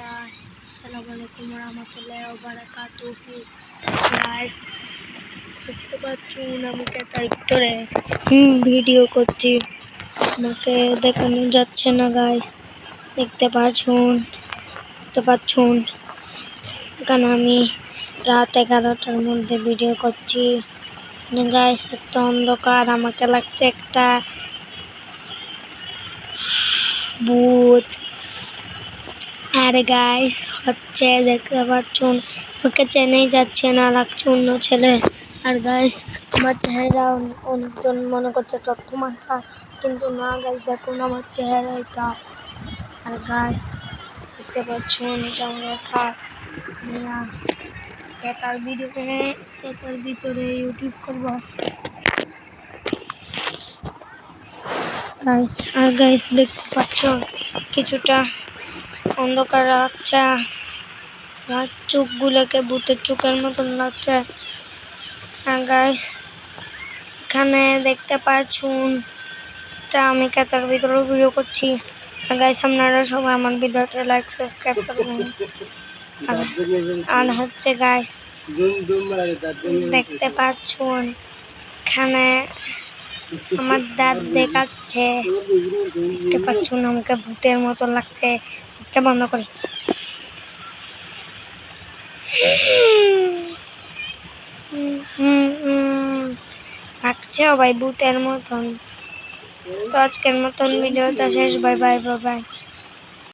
guys, assalamualaikum warahmatullahi wabarakatuh. Guys, দেখতে পাচ্ছেন আমি ভিতরে ভিডিও করছি, আমাকে দেখানো যাচ্ছে না গাইস। দেখতে পাচ্ছেন কারণ আমি রাত 11টার মধ্যে ভিডিও করছি গাইস। এত অন্ধকার, আমাকে লাগছে একটা ভূত। আর গাইস হচ্ছে দেখতে পাচ্ছেন আমাকে চেনাই যাচ্ছে না, লাগছে অন্য ছেলে। আর গাইস আমার চেহারা অনেকজন মনে করছে টট্টমাথা, কিন্তু না গাইস, দেখুন আমার চেহারা এটা। আর গাইস দেখতে পাচ্ছেন এটা আমার খাট। এটার ভিতরে ইউটিউব করব গাইস। আর গাইস দেখতে পাচ্ছেন কিছুটা অন্ধকার লাগছে, আমার চোখগুলোকে ভূতের চোখের মতন লাগছে। আর গাইস এখানে দেখতে পাচ্ছেন আমি কাতার ভিতরে ভিডিও করছি। আর গাইস আপনারা সবাই আমার ভিডিওতে লাইক সাবস্ক্রাইব করবেন। আর হচ্ছে গাইস দেখতে পাচ্ছেন এখানে আমার দাঁত দেখাচ্ছে, দেখতে পাচ্ছেন আমাকে ভূতের মতো লাগছে। এটা বন্ধ করি। লাগছে ভাই ভূতের মতন। তো আজকের মতন ভিডিওটা শেষ। Bye bye bye bye.